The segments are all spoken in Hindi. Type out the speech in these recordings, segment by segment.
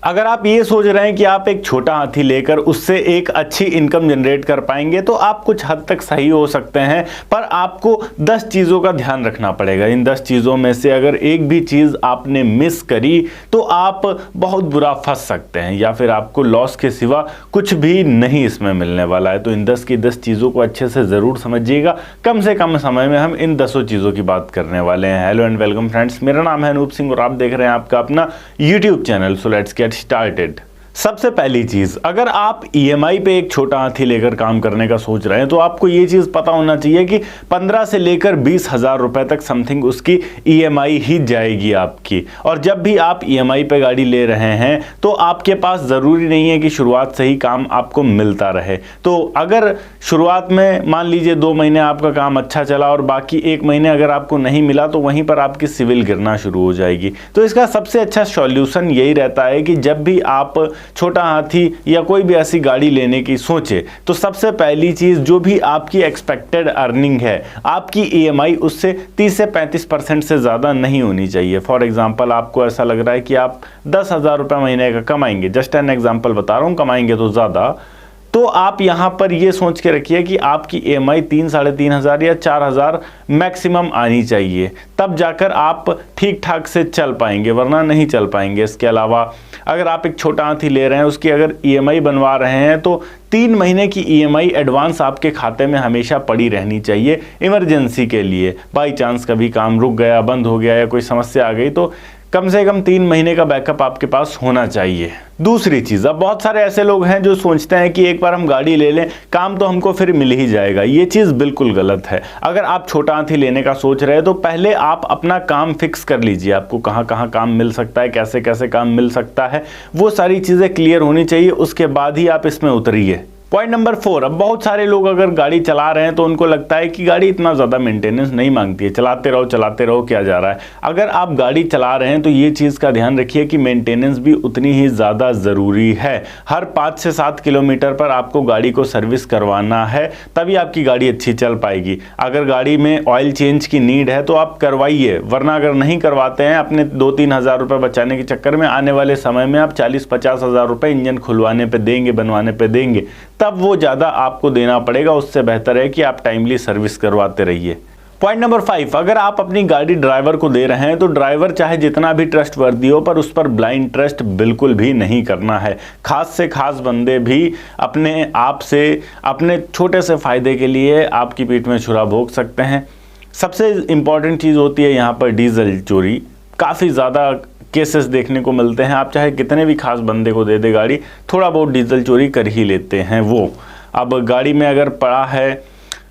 अगर आप ये सोच रहे हैं कि आप एक छोटा हाथी लेकर उससे एक अच्छी इनकम जनरेट कर पाएंगे तो आप कुछ हद तक सही हो सकते हैं, पर आपको 10 चीज़ों का ध्यान रखना पड़ेगा। इन 10 चीज़ों में से अगर एक भी चीज़ आपने मिस करी तो आप बहुत बुरा फंस सकते हैं या फिर आपको लॉस के सिवा कुछ भी नहीं इसमें मिलने वाला है। तो इन 10 की 10 चीज़ों को अच्छे से ज़रूर समझिएगा। कम से कम समय में हम इन 10 चीज़ों की बात करने वाले हैं। हेलो एंड वेलकम फ्रेंड्स, मेरा नाम है अनूप सिंह और आप देख रहे हैं आपका अपना YouTube channel. So let's get started. सबसे पहली चीज, अगर आप ईएमआई पे एक छोटा हाथी लेकर काम करने का सोच रहे हैं तो आपको ये चीज पता होना चाहिए कि 15 से लेकर 20,000 रुपए तक समथिंग उसकी ईएमआई ही जाएगी आपकी। और जब भी आप ईएमआई पे गाड़ी ले रहे हैं तो आपके पास जरूरी नहीं है कि शुरुआत से ही काम आपको मिलता रहे। तो अगर शुरुआत में मान लीजिए 2 महीने आपका काम अच्छा चला और बाकी 1 महीने अगर आपको नहीं मिला तो वहीं पर आपकी सिविल गिरना शुरू हो जाएगी। तो इसका सबसे अच्छा सॉल्यूशन यही रहता है कि जब भी आप छोटा हाथी या कोई भी ऐसी गाड़ी लेने की सोचे तो सबसे पहली चीज, जो भी आपकी एक्सपेक्टेड अर्निंग है, आपकी ईएमआई उससे 30 से 35% से ज्यादा नहीं होनी चाहिए। फॉर एग्जांपल, आपको ऐसा लग रहा है कि आप 10,000 रुपये महीने का कमाएंगे, जस्ट एन एग्जांपल बता रहा हूं, कमाएंगे तो ज्यादा, तो आप यहां पर ये सोच के रखिए कि आपकी ईएमआई 3, 3,500 या 4,000 मैक्सिमम आनी चाहिए, तब जाकर आप ठीक ठाक से चल पाएंगे, वरना नहीं चल पाएंगे। इसके अलावा अगर आप एक छोटा हाथी ले रहे हैं, उसकी अगर ईएमआई बनवा रहे हैं तो 3 महीने की ईएमआई एडवांस आपके खाते में हमेशा पड़ी रहनी चाहिए इमरजेंसी के लिए। बाई चांस कभी काम रुक गया, बंद हो गया या कोई समस्या आ गई तो कम से कम 3 महीने का बैकअप आपके पास होना चाहिए। दूसरी चीज, अब बहुत सारे ऐसे लोग हैं जो सोचते हैं कि एक बार हम गाड़ी ले लें, काम तो हमको फिर मिल ही जाएगा। ये चीज बिल्कुल गलत है। अगर आप छोटा हाथी लेने का सोच रहे हैं तो पहले आप अपना काम फिक्स कर लीजिए। आपको कहाँ कहाँ काम मिल सकता है, कैसे कैसे काम मिल सकता है, वो सारी चीजें क्लियर होनी चाहिए, उसके बाद ही आप इसमें उतरिए। पॉइंट नंबर 4, अब बहुत सारे लोग अगर गाड़ी चला रहे हैं तो उनको लगता है कि गाड़ी इतना ज़्यादा मेंटेनेंस नहीं मांगती है, चलाते रहो क्या जा रहा है। अगर आप गाड़ी चला रहे हैं तो ये चीज़ का ध्यान रखिए कि मेंटेनेंस भी उतनी ही ज़्यादा ज़रूरी है। हर 5 से 7 किलोमीटर पर आपको गाड़ी को सर्विस करवाना है, तभी आपकी गाड़ी अच्छी चल पाएगी। अगर गाड़ी में ऑयल चेंज की नीड है तो आप करवाइए, वरना अगर नहीं करवाते हैं, अपने 2-3 हज़ार रुपये बचाने के चक्कर में आने वाले समय में आप 40-50 हज़ार रुपये इंजन खुलवाने पर देंगे, बनवाने पर देंगे, तब वो ज़्यादा आपको देना पड़ेगा। उससे बेहतर है कि आप टाइमली सर्विस करवाते रहिए। पॉइंट नंबर 5, अगर आप अपनी गाड़ी ड्राइवर को दे रहे हैं तो ड्राइवर चाहे जितना भी ट्रस्टवर्दी हो, पर उस पर ब्लाइंड ट्रस्ट बिल्कुल भी नहीं करना है। खास से खास बंदे भी अपने आप से, अपने छोटे से फायदे के लिए आपकी पीठ में छुरा भोंक सकते हैं। सबसे इंपॉर्टेंट चीज़ होती है यहाँ पर डीजल चोरी। काफ़ी ज़्यादा केसेस देखने को मिलते हैं। आप चाहे कितने भी खास बंदे को दे दे गाड़ी, थोड़ा बहुत डीजल चोरी कर ही लेते हैं वो। अब गाड़ी में अगर पड़ा है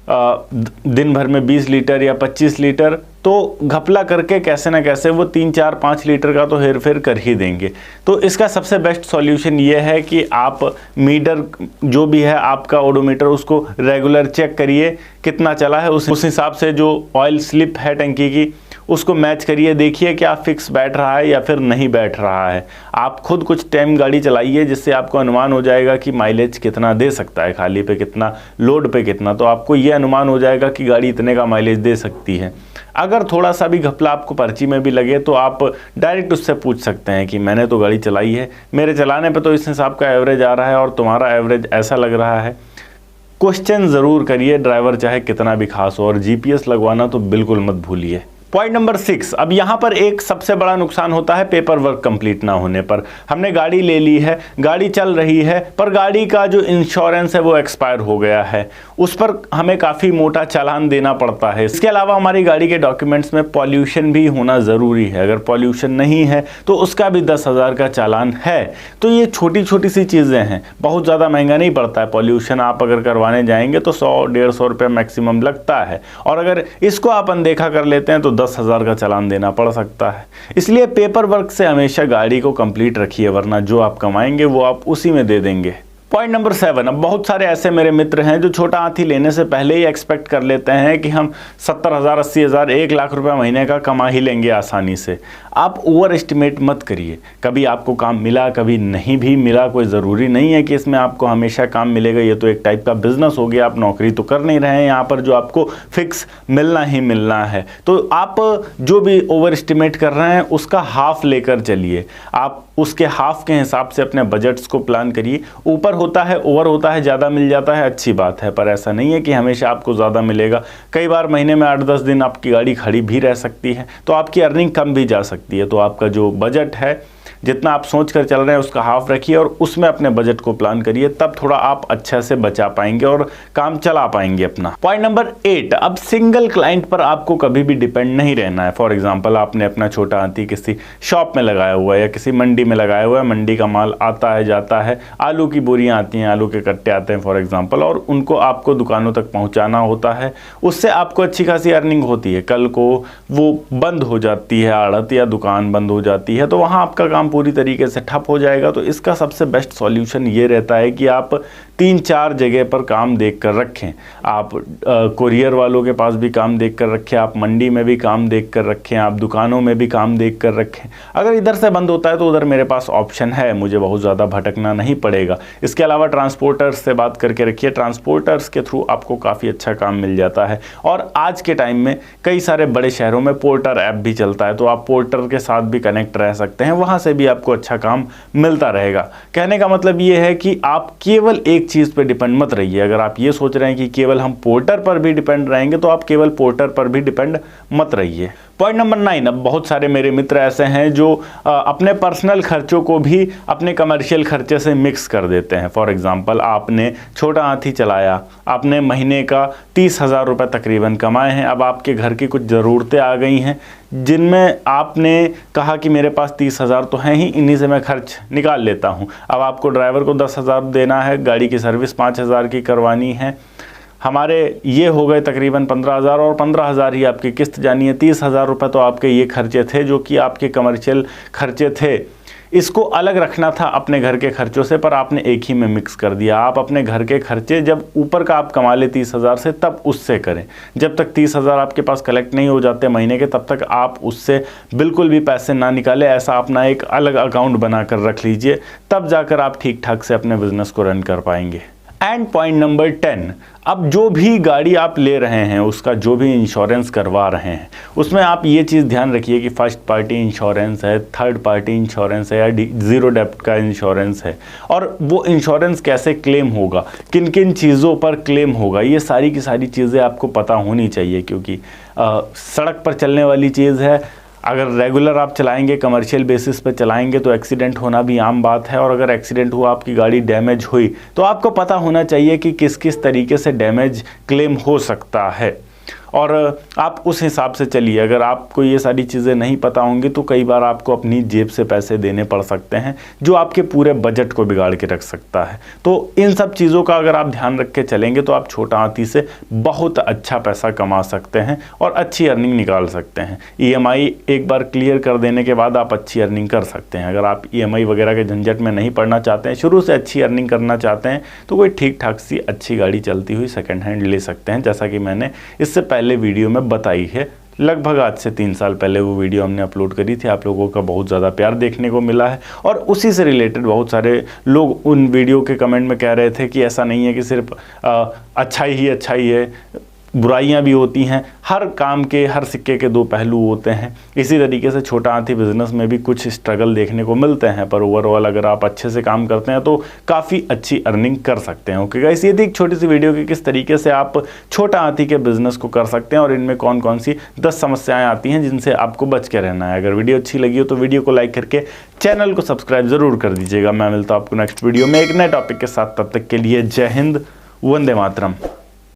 दिन भर में 20 लीटर या 25 लीटर, तो घपला करके कैसे ना कैसे वो 3, 4, 5 लीटर का तो हेर फेर कर ही देंगे। तो इसका सबसे बेस्ट सॉल्यूशन ये है कि आप मीटर जो भी है आपका ओडोमीटर, उसको रेगुलर चेक करिए कितना चला है। उस हिसाब से जो ऑयल स्लिप है टंकी की, उसको मैच करिए, देखिए क्या फिक्स बैठ रहा है या फिर नहीं बैठ रहा है। आप खुद कुछ टाइम गाड़ी चलाइए, जिससे आपको अनुमान हो जाएगा कि माइलेज कितना दे सकता है, खाली पे कितना, लोड पे कितना, तो आपको ये अनुमान हो जाएगा कि गाड़ी इतने का माइलेज दे सकती है। अगर थोड़ा सा भी घपला आपको पर्ची में भी लगे तो आप डायरेक्ट उससे पूछ सकते हैं कि मैंने तो गाड़ी चलाई है, मेरे चलाने पे तो इस हिसाब का एवरेज आ रहा है और तुम्हारा एवरेज ऐसा लग रहा है। क्वेश्चन ज़रूर करिए, ड्राइवर चाहे कितना भी खास हो, और जीपीएस लगवाना तो बिल्कुल मत भूलिए। पॉइंट नंबर 6, अब यहाँ पर एक सबसे बड़ा नुकसान होता है पेपर वर्क कंप्लीट ना होने पर। हमने गाड़ी ले ली है, गाड़ी चल रही है, पर गाड़ी का जो इंश्योरेंस है वो एक्सपायर हो गया है, उस पर हमें काफ़ी मोटा चालान देना पड़ता है। इसके अलावा हमारी गाड़ी के डॉक्यूमेंट्स में पॉल्यूशन भी होना ज़रूरी है। अगर पॉल्यूशन नहीं है तो उसका भी 10,000 का चालान है। तो ये छोटी छोटी सी चीज़ें हैं, बहुत ज़्यादा महंगा नहीं पड़ता है। पॉल्यूशन आप अगर करवाने जाएंगे तो 100-150 रुपये मैक्सिमम लगता है, और अगर इसको आप अनदेखा कर लेते हैं तो 10,000 का चालान देना पड़ सकता है। इसलिए पेपर वर्क से हमेशा गाड़ी को कंप्लीट रखिए, वरना जो आप कमाएंगे वो आप उसी में दे देंगे। पॉइंट नंबर 7, अब बहुत सारे ऐसे मेरे मित्र हैं जो छोटा हाथी लेने से पहले ही एक्सपेक्ट कर लेते हैं कि हम 70,000, 80,000, 1 लाख रुपए महीने का कमा ही लेंगे आसानी से। आप ओवर एस्टिमेट मत करिए। कभी आपको काम मिला, कभी नहीं भी मिला, कोई ज़रूरी नहीं है कि इसमें आपको हमेशा काम मिलेगा। ये तो एक टाइप का बिजनेस हो गया, आप नौकरी तो कर नहीं रहे हैं यहाँ पर जो आपको फिक्स मिलना ही मिलना है। तो आप जो भी ओवर एस्टिमेट कर रहे हैं उसका हाफ लेकर चलिए। आप उसके हाफ के हिसाब से अपने बजट्स को प्लान करिए। ऊपर होता है, ओवर होता है, ज़्यादा मिल जाता है, अच्छी बात है, पर ऐसा नहीं है कि हमेशा आपको ज़्यादा मिलेगा। कई बार महीने में 8-10 दिन आपकी गाड़ी खड़ी भी रह सकती है, तो आपकी अर्निंग कम भी जा सकती है। तो आपका जो बजट है, जितना आप सोच कर चल रहे हैं उसका हाफ रखिए और उसमें अपने बजट को प्लान करिए, तब थोड़ा आप अच्छे से बचा पाएंगे और काम चला पाएंगे अपना। पॉइंट नंबर 8, अब सिंगल क्लाइंट पर आपको कभी भी डिपेंड नहीं रहना है। फॉर एग्जांपल, आपने अपना छोटा हाथी किसी शॉप में लगाया हुआ है या किसी मंडी में लगाया हुआ है, मंडी का माल आता है जाता है, आलू की बोरियां आती हैं, आलू के कट्टे आते हैं फॉर एग्जाम्पल, और उनको आपको दुकानों तक पहुँचाना होता है। उससे आपको अच्छी खासी अर्निंग होती है। कल को वो बंद हो जाती है, आड़त या दुकान बंद हो जाती है, तो वहाँ आपका काम पूरी तरीके से ठप हो जाएगा। तो इसका सबसे बेस्ट सॉल्यूशन ये रहता है कि आप 3-4 जगह पर काम देख कर रखें। आप कोरियर वालों के पास भी काम देख कर रखें, आप मंडी में भी काम देख कर रखें, आप दुकानों में भी काम देख कर रखें। अगर इधर से बंद होता है तो उधर मेरे पास ऑप्शन है, मुझे बहुत ज़्यादा भटकना नहीं पड़ेगा। इसके अलावा ट्रांसपोर्टर्स से बात करके रखिए, ट्रांसपोर्टर्स के थ्रू आपको काफ़ी अच्छा काम मिल जाता है। और आज के टाइम में कई सारे बड़े शहरों में पोर्टर ऐप भी चलता है, तो आप पोर्टर के साथ भी कनेक्ट रह सकते हैं, वहाँ से भी आपको अच्छा काम मिलता रहेगा। कहने का मतलब ये है कि आप केवल एक चीज़ पे डिपेंड मत रहिए। अगर आप ये सोच रहे हैं कि केवल हम पोर्टर पर भी डिपेंड रहेंगे, तो आप केवल पोर्टर पर भी डिपेंड मत रहिए। पॉइंट नंबर 9, अब बहुत सारे मेरे मित्र ऐसे हैं जो अपने पर्सनल खर्चों को भी अपने कमर्शियल खर्चे से मिक्स कर देते हैं। फॉर एग्जांपल, आपने छोटा हाथी चलाया, आपने महीने का 30,000 रुपये तकरीबन कमाए हैं। अब आपके घर की कुछ ज़रूरतें आ गई हैं जिनमें आपने कहा कि मेरे पास 30,000 तो हैं ही, इन्हीं से मैं खर्च निकाल लेता हूं। अब आपको ड्राइवर को 10,000 देना है, गाड़ी की सर्विस 5,000 की करवानी है, हमारे ये हो गए तकरीबन 15,000, और 15,000 ही आपकी किस्त जानी है। 30,000 रुपये तो आपके ये खर्चे थे जो कि आपके कमर्शियल खर्चे थे। इसको अलग रखना था अपने घर के खर्चों से, पर आपने एक ही में मिक्स कर दिया। आप अपने घर के खर्चे जब ऊपर का आप कमा ले 30,000 से, तब उससे करें। जब तक 30,000 आपके पास कलेक्ट नहीं हो जाते महीने के, तब तक आप उससे बिल्कुल भी पैसे ना निकालें। ऐसा अपना एक अलग अकाउंट बना कर रख लीजिए, तब जाकर आप ठीक ठाक से अपने बिजनेस को रन कर पाएंगे। एंड पॉइंट नंबर 10, अब जो भी गाड़ी आप ले रहे हैं, उसका जो भी इंश्योरेंस करवा रहे हैं, उसमें आप ये चीज़ ध्यान रखिए कि फर्स्ट पार्टी इंश्योरेंस है, थर्ड पार्टी इंश्योरेंस है या ज़ीरो डेप्थ का इंश्योरेंस है, और वो इंश्योरेंस कैसे क्लेम होगा, किन किन चीज़ों पर क्लेम होगा, ये सारी की सारी चीज़ें आपको पता होनी चाहिए। क्योंकि सड़क पर चलने वाली चीज़ है, अगर रेगुलर आप चलाएंगे, कमर्शियल बेसिस पे चलाएंगे, तो एक्सीडेंट होना भी आम बात है। और अगर एक्सीडेंट हुआ, आपकी गाड़ी डैमेज हुई, तो आपको पता होना चाहिए कि किस किस तरीके से डैमेज क्लेम हो सकता है, और आप उस हिसाब से चलिए। अगर आपको ये सारी चीज़ें नहीं पता होंगी, तो कई बार आपको अपनी जेब से पैसे देने पड़ सकते हैं, जो आपके पूरे बजट को बिगाड़ के रख सकता है। तो इन सब चीज़ों का अगर आप ध्यान रख के चलेंगे, तो आप छोटा हाथी से बहुत अच्छा पैसा कमा सकते हैं और अच्छी अर्निंग निकाल सकते हैं। EMI एक बार क्लियर कर देने के बाद आप अच्छी अर्निंग कर सकते हैं। अगर आप EMI वगैरह के झंझट में नहीं पड़ना चाहते हैं, शुरू से अच्छी अर्निंग करना चाहते हैं, तो कोई ठीक ठाक सी अच्छी गाड़ी चलती हुई सेकेंड हैंड ले सकते हैं, जैसा कि मैंने इससे पहले वीडियो में बताई है। लगभग आज से 3 साल पहले वो वीडियो हमने अपलोड करी थी। आप लोगों का बहुत ज़्यादा प्यार देखने को मिला है, और उसी से रिलेटेड बहुत सारे लोग उन वीडियो के कमेंट में कह रहे थे कि ऐसा नहीं है कि सिर्फ अच्छाई ही अच्छाई है, बुराइयां भी होती हैं। हर काम के, हर सिक्के के 2 पहलू होते हैं। इसी तरीके से छोटा हाथी बिजनेस में भी कुछ स्ट्रगल देखने को मिलते हैं, पर ओवरऑल अगर आप अच्छे से काम करते हैं तो काफ़ी अच्छी अर्निंग कर सकते हैं। ओके गाइस, ये थी एक छोटी सी वीडियो कि किस तरीके से आप छोटा हाथी के बिजनेस को कर सकते हैं और इनमें कौन कौन सी 10 समस्याएं आती हैं जिनसे आपको बच के रहना है। अगर वीडियो अच्छी लगी हो तो वीडियो को लाइक करके चैनल को सब्सक्राइब जरूर कर दीजिएगा। मैं मिलता हूं आपको नेक्स्ट वीडियो में एक नए टॉपिक के साथ। तब तक के लिए जय हिंद, वंदे मातरम।